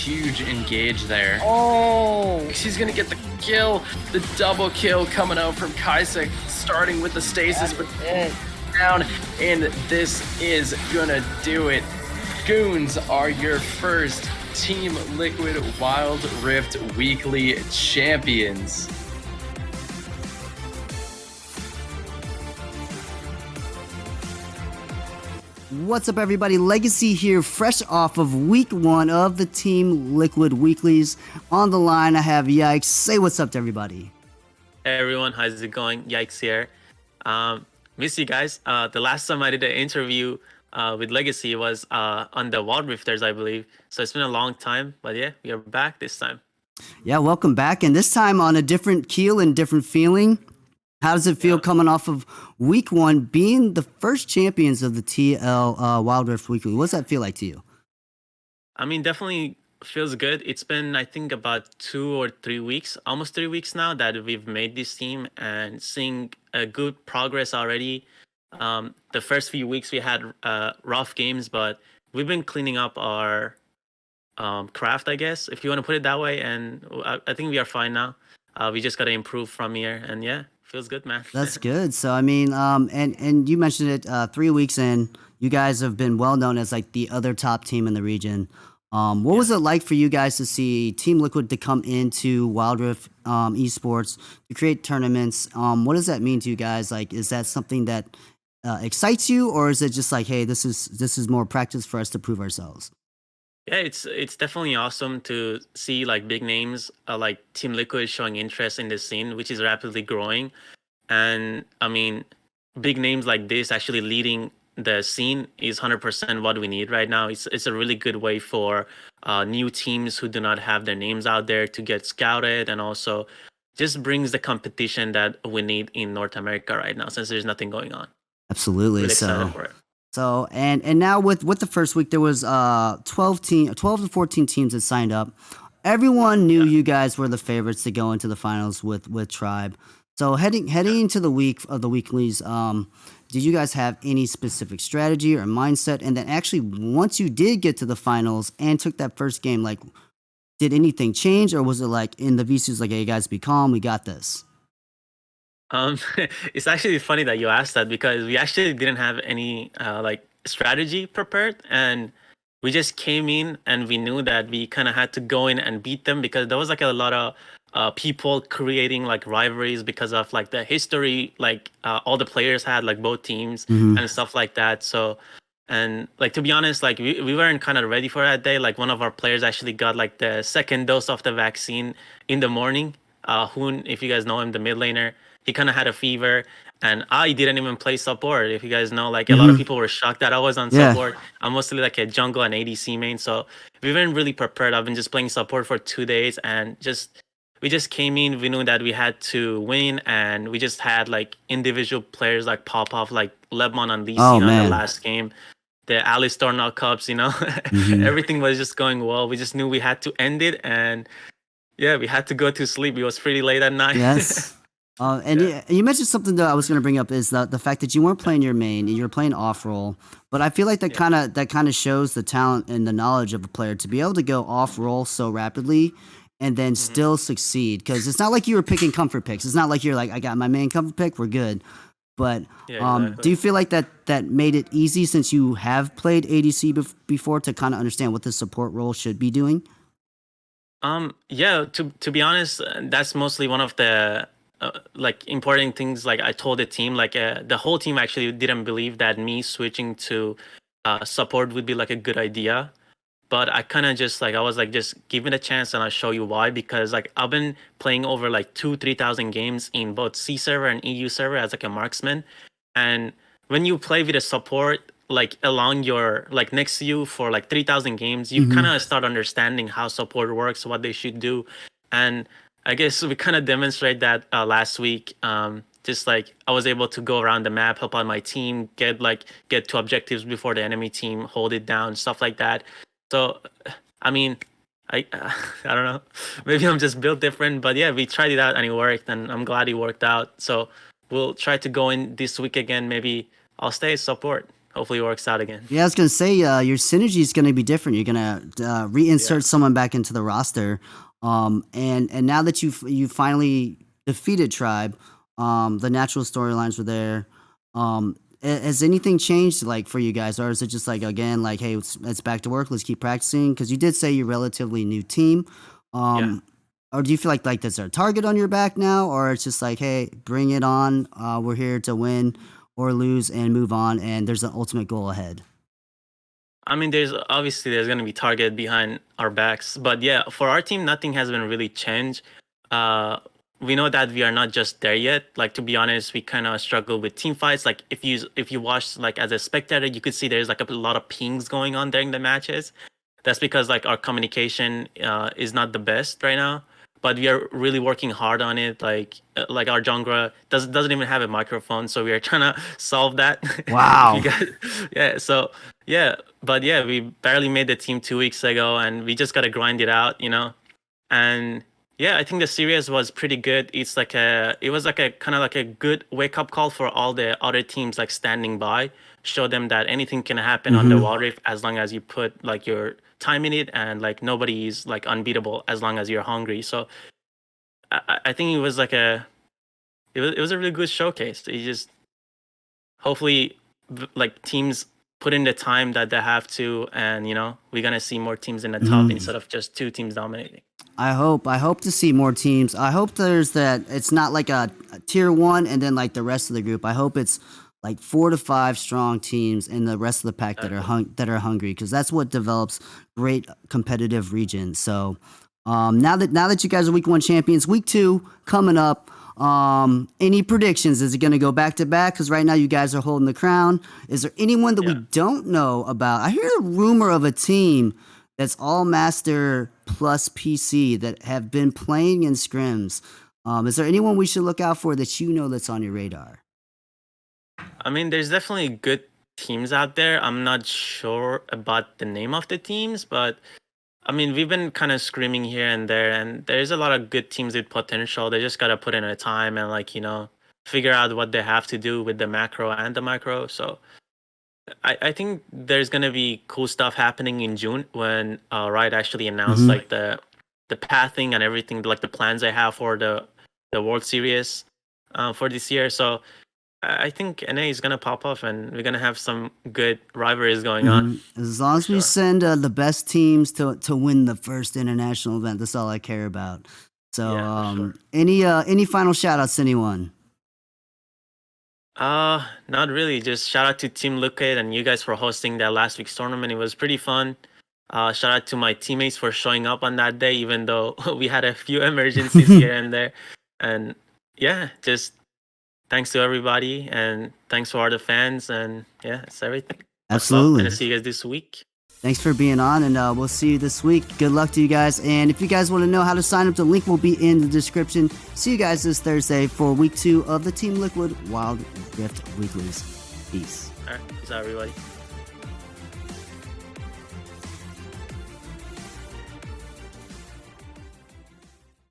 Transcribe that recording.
huge engage there. Oh, He's gonna get the kill, the double kill coming out from Kaisek, starting with the stasis, but down, and this is gonna do it. Goons are your first Team Liquid Wild Rift Weekly champions. What's up, everybody? Legacy here, fresh off of week 1 of the Team Liquid Weeklies. On the line, I have Yikez. Say what's up to everybody. Hey everyone, how's it going? Yikez here. Miss you guys. The last time I did an interview with Legacy was on the Wild Rifters, I believe. So it's been a long time, but yeah, we are back this time. Yeah, welcome back. And this time on a different keel and different feeling. How does it feel coming off of week 1, being the first champions of the TL Wild Rift Weekly? What does that feel like to you? I mean, definitely feels good. It's been, I think, about 2 or 3 weeks, almost 3 weeks now that we've made this team and seeing a good progress already. The first few weeks we had rough games, but we've been cleaning up our craft, I guess, if you want to put it that way. And I think we are fine now. We just got to improve from here. And yeah. Feels good, man. That's good. So I mean, and you mentioned it, 3 weeks in, you guys have been well known as like the other top team in the region. What was it like for you guys to see Team Liquid to come into Wild Rift esports to create tournaments? What does that mean to you guys? Like, is that something that excites you, or is it just like, hey, this is more practice for us to prove ourselves? Yeah, it's definitely awesome to see like big names like Team Liquid showing interest in this scene, which is rapidly growing. And I mean, big names like this actually leading the scene is 100% what we need right now. It's a really good way for new teams who do not have their names out there to get scouted, and also just brings the competition that we need in North America right now, since there's nothing going on. Absolutely. Really excited for it. So and now with the first week, there was 12 to 14 teams that signed up. Everyone knew you guys were the favorites to go into the finals with Tribe. So heading into the week of the weeklies, did you guys have any specific strategy or mindset? And then actually, once you did get to the finals and took that first game, like, did anything change, or was it like in the VCs, like, hey guys, be calm, we got this? It's actually funny that you asked that, because we actually didn't have any like strategy prepared, and we just came in and we knew that we kind of had to go in and beat them, because there was like a lot of people creating like rivalries because of like the history, like all the players had, like both teams and stuff like that. So, and like, to be honest, like we weren't kind of ready for that day. Like one of our players actually got like the second dose of the vaccine in the morning. Hoon, if you guys know him, the mid laner. He kind of had a fever, and I didn't even play support. If you guys know, like a lot of people were shocked that I was on support. I'm mostly like a jungle and ADC main, so we weren't really prepared. I've been just playing support for 2 days, and we just came in. We knew that we had to win, and we just had like individual players like pop off, like Lebmon on Lee Sin on the last game, the Alistar knockups, everything was just going well. We just knew we had to end it, and yeah, we had to go to sleep. It was pretty late at night. Yes. You mentioned something that I was going to bring up, is the fact that you weren't playing your main and you're playing off role, but I feel like that kind of shows the talent and the knowledge of a player to be able to go off role so rapidly and then still succeed. Because it's not like you were picking comfort picks. It's not like you're like, I got my main comfort pick, we're good. But exactly. Do you feel like that made it easy, since you have played ADC before, to kind of understand what the support role should be doing? Yeah, to be honest, that's mostly one of the like important things. Like I told the team, like the whole team actually didn't believe that me switching to support would be like a good idea, but I kind of just like, I was like, just give it a chance and I'll show you why. Because like I've been playing over like 2,000-3,000 games in both C server and EU server as like a marksman, and when you play with a support like along your, like next to you for like 3,000 games, you kind of start understanding how support works, what they should do. And I guess we kind of demonstrate that last week. Just like I was able to go around the map, help out my team, get to objectives before the enemy team, hold it down, stuff like that. So, I mean, I don't know, maybe I'm just built different, but yeah, we tried it out and it worked, and I'm glad it worked out. So we'll try to go in this week again. Maybe I'll stay support. hopefully it works out again. Yeah, I was gonna say your synergy is gonna be different. You're gonna reinsert someone back into the roster, and now that you finally defeated Tribe, the natural storylines were there. Has anything changed like for you guys, or is it just like again like hey, it's back to work. Let's keep practicing because you did say you're a relatively new team. Or do you feel like there's a target on your back now, or it's just like hey, bring it on. We're here to win or lose and move on, and there's an ultimate goal ahead. I mean, there's going to be target behind our backs, but yeah, for our team, nothing has been really changed. We know that we are not just there yet. Like to be honest, we kind of struggle with team fights. Like if you watch like as a spectator, you could see there's like a lot of pings going on during the matches. That's because like our communication is not the best right now. But we are really working hard on it. Like our jungler doesn't even have a microphone, so we are trying to solve that. Wow. Yeah. So yeah, but yeah, we barely made the team 2 weeks ago, and we just gotta grind it out, And yeah, I think the series was pretty good. It was like a kind of like a good wake up call for all the other teams, like standing by, show them that anything can happen on the Wild Rift as long as you put like your time in it, and like nobody is like unbeatable as long as you're hungry. So I think it was like it was a really good showcase. It just hopefully like teams put in the time that they have to, and we're gonna see more teams in the top instead of just 2 teams dominating. I hope to see more teams. I hope there's that it's not like a tier 1 and then like the rest of the group. I hope it's like 4 to 5 strong teams and the rest of the pack that are hungry, because that's what develops great competitive regions. So now that you guys are week 1 champions, week 2 coming up. Any predictions? Is it going to go back to back? Because right now you guys are holding the crown. Is there anyone that we don't know about? I hear a rumor of a team that's all master plus PC that have been playing in scrims. Is there anyone we should look out for that that's on your radar? I mean, there's definitely good teams out there. I'm not sure about the name of the teams, but I mean, we've been kind of screaming here and there, and there's a lot of good teams with potential. They just got to put in their time and like, figure out what they have to do with the macro and the micro. So I think there's going to be cool stuff happening in June when Riot actually announced like the pathing and everything, like the plans they have for the World Series for this year. So I think NA is going to pop off, and we're going to have some good rivalries going on. As long as we send the best teams to win the first international event, that's all I care about. So any final shout outs to anyone? Not really. Just shout out to Team Liquid and you guys for hosting that last week's tournament. It was pretty fun. Shout out to my teammates for showing up on that day, even though we had a few emergencies here and there. And yeah, just thanks to everybody, and thanks to all the fans, and yeah, it's everything. Absolutely. And I'll see you guys this week. Thanks for being on, and we'll see you this week. Good luck to you guys. And if you guys want to know how to sign up, the link will be in the description. See you guys this Thursday for week 2 of the Team Liquid Wild Rift Weeklies. Peace. All right. Peace out, everybody.